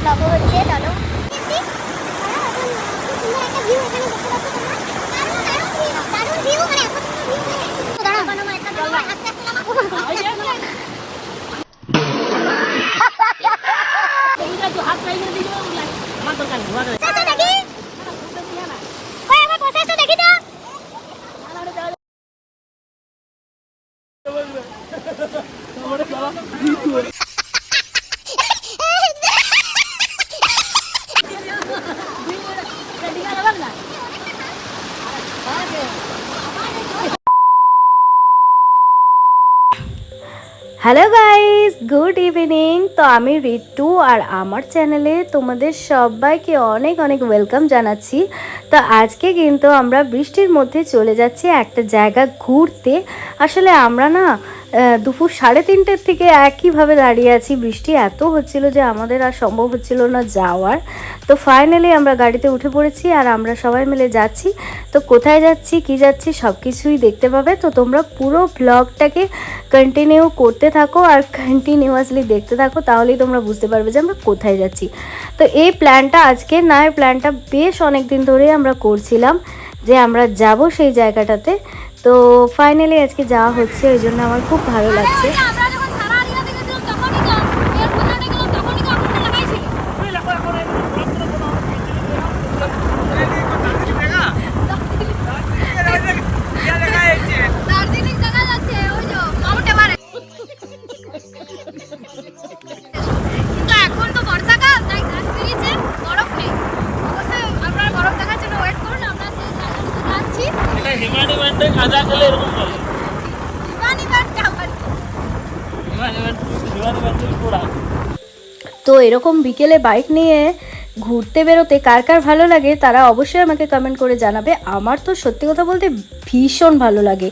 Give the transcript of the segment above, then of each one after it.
ব্লগও হচ্ছে, চলো। Hello guys, good evening. তো আমি ঋতু আর আমার চ্যানেলে তোমাদের সবাইকে অনেক অনেক ওয়েলকাম জানাচ্ছি। তো আজকে কিন্তু আমরা বৃষ্টির মধ্যে চলে যাচ্ছি একটা জায়গা ঘুরতে। আসলে আমরা না দুপুর 3:30 থেকে একইভাবে দাঁড়িয়ে আছি। বৃষ্টি এত হচ্ছিল যে আমাদের আর সম্ভব হচ্ছিল না যাওয়ার। তো ফাইনালি আমরা গাড়িতে উঠে পড়েছি আর আমরা সবাই মিলে যাচ্ছি। তো কোথায় যাচ্ছি, কি যাচ্ছি সব কিছুই দেখতে পাবে। তো তোমরা পুরো ব্লগটাকে কন্টিনিউ করতে থাকো আর কন্টিনিউয়াসলি দেখতে থাকো, তাহলেই তোমরা বুঝতে পারবে যে আমরা কোথায় যাচ্ছি। তো এই প্ল্যানটা আজকে না, এই প্ল্যানটা বেশ অনেক দিন ধরেই আমরা করছিলাম যে আমরা যাব সেই জায়গাটাতে। তো ফাইনালি আজকে যাওয়া হচ্ছে, ওই জন্য আমার খুব ভালো লাগছে। তো এরকম বিকেলে বাইক নিয়ে ঘুরতে বেরোতে কার কার ভালো লাগে তারা অবশ্যই আমাকে কমেন্ট করে জানাবে। আমার তো সত্যি কথা বলতে ভীষণ ভালো লাগে।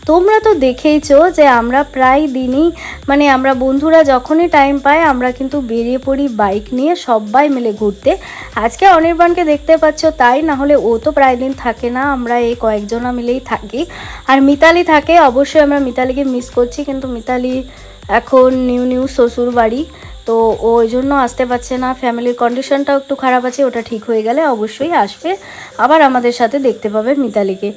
তোমরা তো দেখেইছো যে আমরা প্রায় দিনই মানে আমরা বন্ধুরা যখনই টাইম পাই আমরা কিন্তু বেরিয়ে পড়ি বাইক নিয়ে সবাই মিলে ঘুরতে। আজকে অনির্বাণকে দেখতে পাচ্ছ, তাই না হলে ও তো প্রায় দিন থাকে না, আমরা এই কয়েকজনা মিলেই থাকি। আর মিতালি থাকে, অবশ্যই আমরা মিতালিকে মিস করছি, কিন্তু মিতালি এখন নিউ শ্বশুর বাড়ি, তো ওই জন্য আসতে পারছে না। ফ্যামিলির কন্ডিশনটাও একটু খারাপ আছে, ওটা ঠিক হয়ে গেলে অবশ্যই আসবে, আবার আমাদের সাথে দেখতে পাবে মিতালিকে।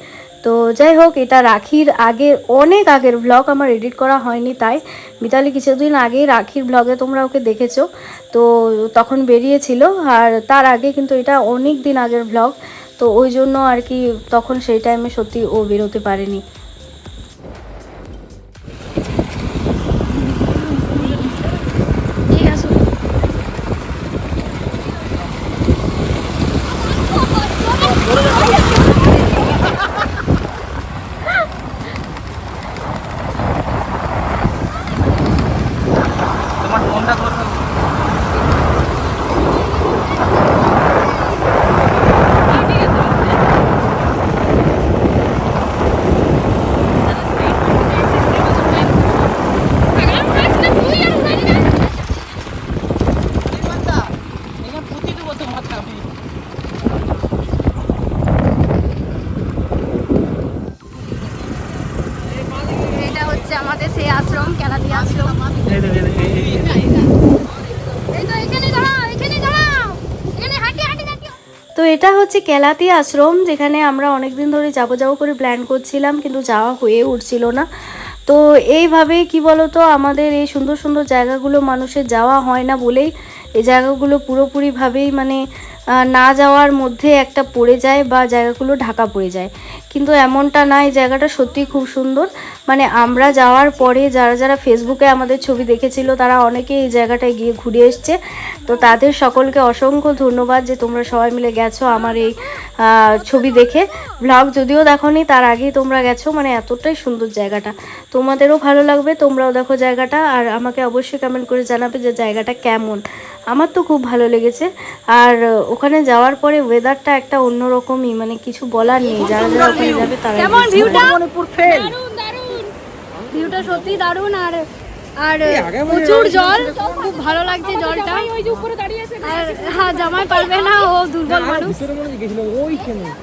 তো যাই হোক, এটা রাখির আগের অনেক আগের ব্লগ, আমার এডিট করা হয়নি, তাই মিতালি কিছুদিন আগেই রাখির ব্লগে তোমরা ওকে দেখেছো, তো তখন বেরিয়েছিল। আর তার আগে কিন্তু এটা অনেক দিন আগের ব্লগ, তো ওই জন্য আর কি তখন সেই টাইমে সত্যি ও বেরোতে পারেনি। আমাদের সেই আশ্রম, কেলাতি আশ্রম। তো এটা হচ্ছে কেলাতি আশ্রম, যেখানে আমরা অনেক দিন ধরে যাবো করে প্ল্যান করছিলাম, কিন্তু যাওয়া হয়ে উঠছিল না। তো এইভাবেই কি বলতো, আমাদের এই সুন্দর সুন্দর জায়গাগুলো মানুষের যাওয়া হয় না বলেই এই জায়গাগুলো পুরোপুরিভাবেই মানে না যাওয়ার মধ্যে একটা পড়ে যায় বা জায়গাগুলো ঢাকা পড়ে যায়। কিন্তু এমনটা না, এই জায়গাটা সত্যিই খুব সুন্দর। মানে আমরা যাওয়ার পরে যারা যারা ফেসবুকে আমাদের ছবি দেখেছিল তারা অনেকে এই জায়গাটায় গিয়ে ঘুরে এসছে। তো তাদের সকলকে অসংখ্য ধন্যবাদ যে তোমরা সবাই মিলে গেছো আমার এই ছবি দেখে। ব্লগ যদিও দেখোনি, তার আগেই তোমরা গেছো, মানে এতটাই সুন্দর জায়গাটা। তোমাদেরও ভালো লাগবে, তোমরাও দেখো জায়গাটা, আর আমাকে অবশ্যই কমেন্ট করে জানাবে যে জায়গাটা কেমন। আমার তো খুব ভালো লেগেছে। আর ওখানে যাওয়ার পরে ওয়েদারটা একটা অন্যরকমই, মানে কিছু বলার নেই। যারা যারা ওখানে যাবে তারা কেমন ভিউটা, ভিউটা সত্যি দারুণ। আর আর প্রচুর জল, খুব ভালো লাগছে জলটা। আর হ্যাঁ, জামাই পারবে না, ও দুর্বল মানুষ,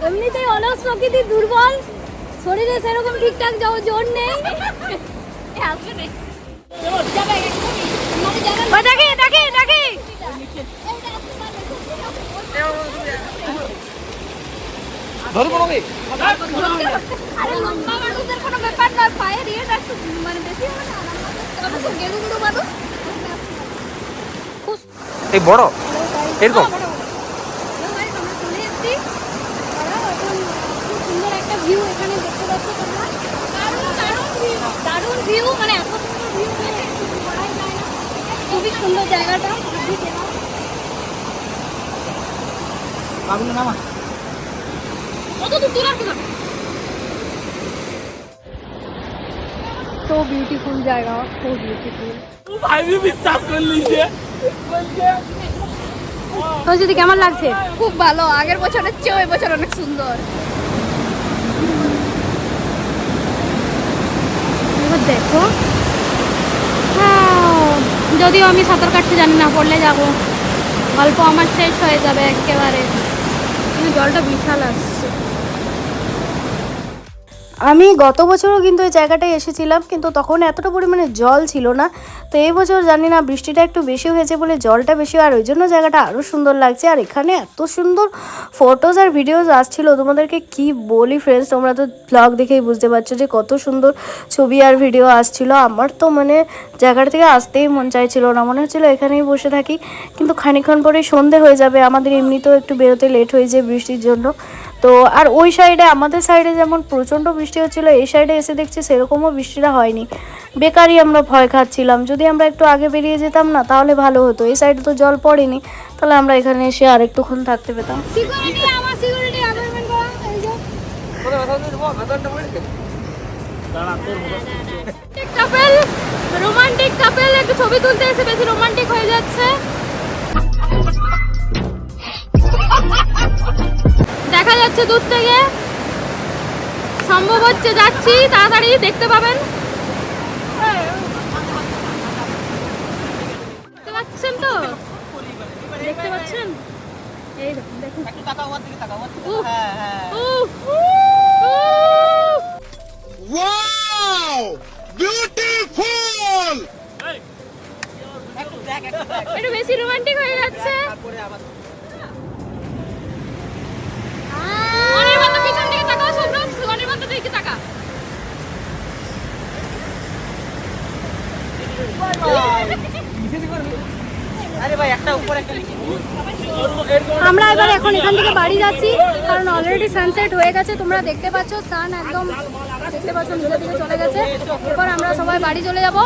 এমনিতেই অলস প্রকৃতির, দুর্বল শরীরে সেরকম ঠিকঠাক জোর নেই। দেখে আরে লম্বা মানুষদের কোনো ব্যাপার না, পায়ের ইয়েটা একটু মানে বেশি হবে না, আমরা সব গেলুগুলো মানুষ এই বড় এরকম চলে এসেছি। এখন খুব সুন্দর একটা ভিউ এখানে দেখতে পাচ্ছ তোমরা, দারুণ ভিউ, মানে এত সুন্দর ভিউ বলাই যায় না, খুবই সুন্দর জায়গাটা। কত দূর দূর আর কি যাবে, so beautiful জায়গা, so beautiful। ভাই भी বিশ্বাস कर लीजिए তো যদি কেমন লাগছে? খুব ভালো, আগের বছরের চেয়ে এই বছর অনেক সুন্দর। এবার দেখো, যদিও আমি সাঁতার কাটতে জানি না, পড়লে যাব, গল্প আমার শেষ হয়ে যাবে একেবারে। কিন্তু জলটা বিশাল আসছে। আমি গত বছরও কিন্তু এই জায়গাটায় এসেছিলাম, কিন্তু তখন এতটা পরিমাণে জল ছিল না। তো এই বছর জানি না বৃষ্টিটা একটু বেশি হয়েছে বলে জলটা বেশি, আর ওই জন্য জায়গাটা আরও সুন্দর লাগছে। আর এখানে এত সুন্দর ফটোজ আর ভিডিওজ আসছিল, তোমাদেরকে কি বলি ফ্রেন্ডস, তোমরা তো ব্লগ দেখেই বুঝতে পারছো যে কত সুন্দর ছবি আর ভিডিও আসছিল। আমার তো মানে জায়গাটা থেকে আসতেই মন চাইছিল না, মনে হচ্ছিলো এখানেই বসে থাকি। কিন্তু খানিকক্ষণ পরেই সন্ধে হয়ে যাবে, আমাদের এমনিতেও একটু বেরোতে লেট হয়ে যায় বৃষ্টির জন্য। তো আর ওই সাইডে, আমাদের সাইডে যেমন প্রচণ্ড বৃষ্টি হচ্ছিলো, এই সাইডে এসে দেখছি সেরকমও বৃষ্টিটা হয়নি। বেকারই আমরা ভয় খাচ্ছিলাম, যদি আমরা একটু আগে বেরিয়ে যেতাম না তাহলে ভালো হতো। এই সাইডে তো জল পড়েনি, তাহলে আমরা এখানে এসে আর একটুক্ষণ থাকতে পেতাম। রোমান্টিক কাপল একটু ছবি তুলতে এসে বেশি রোমান্টিক হয়ে যাচ্ছে। দেখা যাচ্ছে দূর থেকে, সম্ভব হচ্ছে যাচ্ছি, তাড়াতাড়ি দেখতে পাবেন। দেখতে পাচ্ছেন তো, দেখতে পাচ্ছেন, এই দেখুন দেখুন, Wow! Beautiful! একটু বেশি রোমান্টিক হয়ে যাচ্ছে। অনেক মতো পিছন দিকে তাকাও, শুভ্রত অনেক মতো দিকে তাকা। আমরা এবার এখন এখান থেকে বাড়ি যাচ্ছি, কারণ অলরেডি সানসেট হয়ে গেছে, তোমরা দেখতে পাচ্ছ সান একদম দেখতে পাচ্ছ নিচের দিকে চলে গেছে। এরপর আমরা সবাই বাড়ি চলে যাব।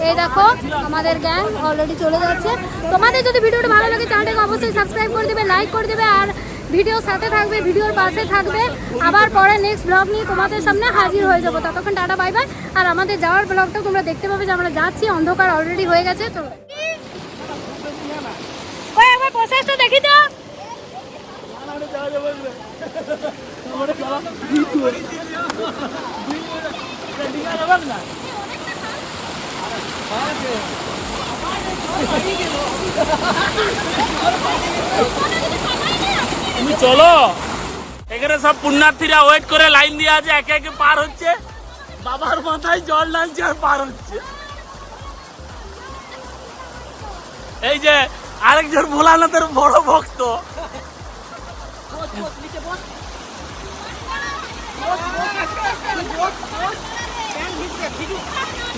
এই দেখো আমাদের গ্যাং অলরেডি চলে যাচ্ছে। তোমাদের যদি ভিডিওটা ভালো লাগে চ্যানেলটাকে অবশ্যই সাবস্ক্রাইব করে দেবে, লাইক করে দেবে, আর ভিডিওর সাথে থাকবে, ভিডিওর পাশে থাকবে। আবার পরে নেক্সট ব্লগ নিয়ে তোমাদের সামনে হাজির হয়ে যাবো। ততক্ষণ টাটা বাই বাই। আর আমাদের যাওয়ার ব্লগটা তোমরা দেখতে পাবে যে আমরা যাচ্ছি, অন্ধকার অলরেডি হয়ে গেছে। তো ওই একবার প্রসেসটা দেখি তো। তুমি চলো, এখানে সব পুণ্যার্থীরা ওয়েট করে লাইন দিয়ে আছে, একে একে পার হচ্ছে, বাবার মাথায় জল ঢালছে আর পার হচ্ছে। এই যে আরেকজন ভোলানাথের বড় ভক্ত,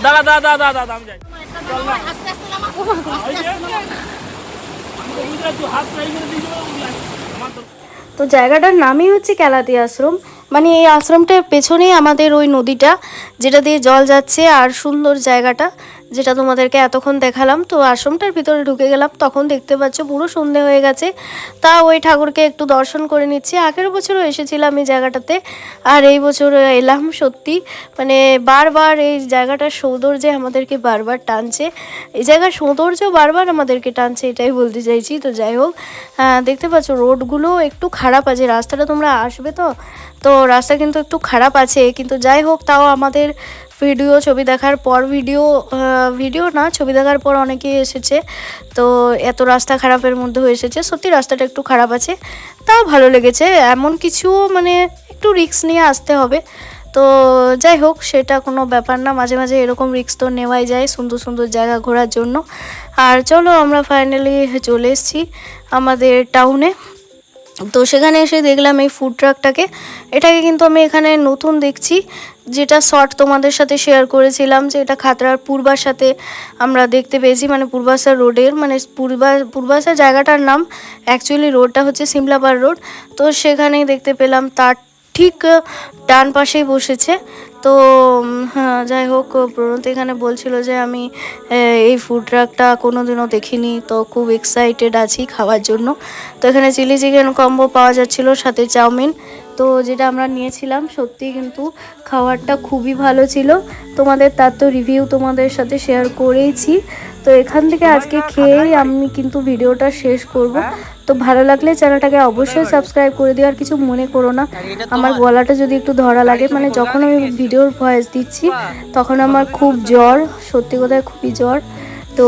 দাদা দাদা দাদা দাদা আমি যাই, তো জায়গাটার নামই হচ্ছে কেলাতি আশ্রম। মানে এই আশ্রমটার পেছনেই আমাদের ওই নদীটা, যেটা দিয়ে জল যাচ্ছে, আর সুন্দর জায়গাটা যেটা তোমাদেরকে এতক্ষণ দেখালাম। তো আশ্রমটার ভিতরে ঢুকে গেলাম, তখন দেখতে পাচ্ছ পুরো সন্ধে হয়ে গেছে। তা ওই ঠাকুরকে একটু দর্শন করে নিচ্ছি। আগের বছরও এসেছিলাম এই জায়গাটাতে, আর এই বছর এলাম। সত্যি মানে বারবার এই জায়গাটার সৌন্দর্যে আমাদেরকে বারবার টানছে, এই জায়গার সৌন্দর্য বারবার আমাদেরকে টানছে, এটাই বলতে চাইছি। তো যাই হোক, দেখতে পাচ্ছ রোডগুলো একটু খারাপ আছে, রাস্তাটা তোমরা আসবে তো, তো রাস্তা কিন্তু একটু খারাপ আছে। কিন্তু যাই হোক, তাও আমাদের ভিডিও ছবি দেখার পর, ভিডিও না ছবি দেখার পর অনেকেই এসেছে। তো এত রাস্তা খারাপের মধ্যেও এসেছে, সত্যি রাস্তাটা একটু খারাপ আছে, তাও ভালো লেগেছে। এমন কিছু মানে একটু রিস্ক নিয়ে আসতে হবে, তো যাই হোক সেটা কোনো ব্যাপার না, মাঝে মাঝে এরকম রিস্ক তো নেওয়াই যায় সুন্দর সুন্দর জায়গা ঘোরার জন্য। আর চলো আমরা ফাইনালি চলে এসেছি আমাদের টাউনে। তো সেখানে এসে দেখলাম এই ফুড ট্রাকটাকে, এটাকে কিন্তু আমি এখানে নতুন দেখছি, যেটা শর্ট তোমাদের সাথে শেয়ার করেছিলাম যে এটা খাতড়ার পূর্বাসাতে আমরা দেখতে পেয়েছি, মানে পূর্বাসা রোডের, মানে পূর্বাসা জায়গাটার নাম, অ্যাকচুয়ালি রোডটা হচ্ছে সিমলাপাড় রোড। তো সেখানেই দেখতে পেলাম, তার ঠিক ডান পাশেই বসেছে। তো হ্যাঁ, যাই হোক, প্রণতি এখানে বলছিল যে আমি এই ফুড ট্রাকটা কোনোদিনও দেখিনি, তো খুব এক্সাইটেড আছি খাওয়ার জন্য। তো এখানে চিলি চিকেন কম্বো পাওয়া যাচ্ছিলো, সাথে চাউমিন। তো যেটা আমরা নিয়েছিলাম সত্যি কিন্তু খাবারটা খুবই ভালো ছিল, তোমাদের তার তো রিভিউ তোমাদের সাথে শেয়ার করেইছি। তো এখান থেকে আজকে খেয়েই আমি কিন্তু ভিডিওটা শেষ করব। তো ভালো লাগলে চ্যানেলটাকে অবশ্যই সাবস্ক্রাইব করে দিও, আর কিছু মনে করো না আমার গলাটা যদি একটু ধরা লাগে, মানে যখন আমি ভিডিওর ভয়েস দিচ্ছি তখন আমার খুব জ্বর, সত্যি কথায় খুবই জ্বর। তো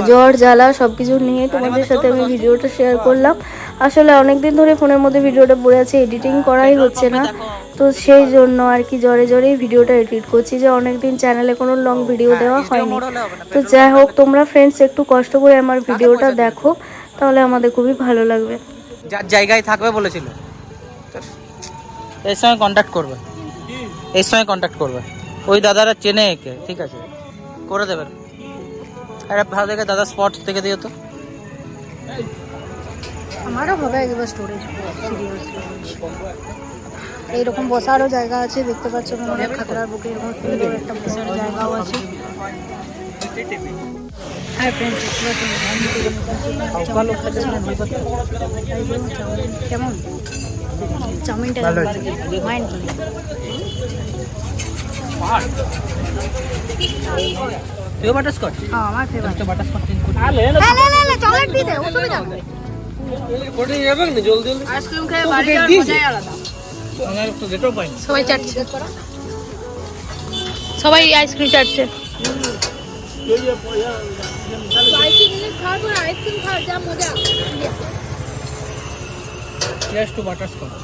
জ্বর জ্বালা সব কিছু নিয়ে তোমাদের সাথে আমি ভিডিওটা শেয়ার করলাম। আসলে অনেক দিন ধরে ফোনের মধ্যে ভিডিওটা পড়ে আছে, এডিটিং করাই হচ্ছে না, তো সেই জন্য আর কি জ্বরে জ্বরেই ভিডিওটা এডিট করছি, যে অনেক দিন চ্যানেলে কোনো লং ভিডিও দেওয়া হয়নি। তো যাই হোক, তোমরা ফ্রেন্ডস একটু কষ্ট করে আমার ভিডিওটা দেখো, তাহলে আমাদের খুবই ভালো লাগবে। যার জায়গায় থাকবে বলেছিল, এর সঙ্গে কন্ট্যাক্ট করবে, এর সঙ্গে কন্ট্যাক্ট করবে, ওই দাদারা চেনে একে, ঠিক আছে, করে দেবেন। একটা ভালো দেখে দাদা স্পট থেকে দিও তো। আমারও হবে একবার স্টোরেজ, এইরকম বসারও জায়গা আছে, দেখতে পাচ্ছ আমাদের খাতড়ার বুকে এরকম সুন্দর একটা বসার জায়গাও আছে। হাই ফ্রেন্ডস, কেমন চাউমিনটা মাইন্ড তুইও বাটারস্কচ? হ্যাঁ, আমার ফেভারিট। বাটারস্কচ চকলেট দিয়ে দে, অসুবিধা নেই। আইসক্রিম খেয়ে বাড়ি যাওয়ার মজাই আলাদা। সবাই চাটছে, সবাই আইসক্রিম চাটছে। স্পাইসি জিনিস খাওয়ার পর আইসক্রিম খাওয়ার যা মজা। Cheers to butterscotch.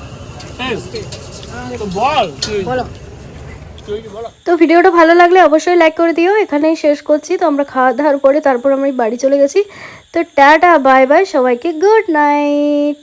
বলো। তো ভিডিওটা ভালো লাগলে অবশ্যই লাইক করে দিও, এখানেই শেষ করছি। তো আমরা খাওয়া দাওয়ার পরে তারপর আমি বাড়ি চলে গেছি। তো টাটা বাই বাই সবাইকে, গুড নাইট।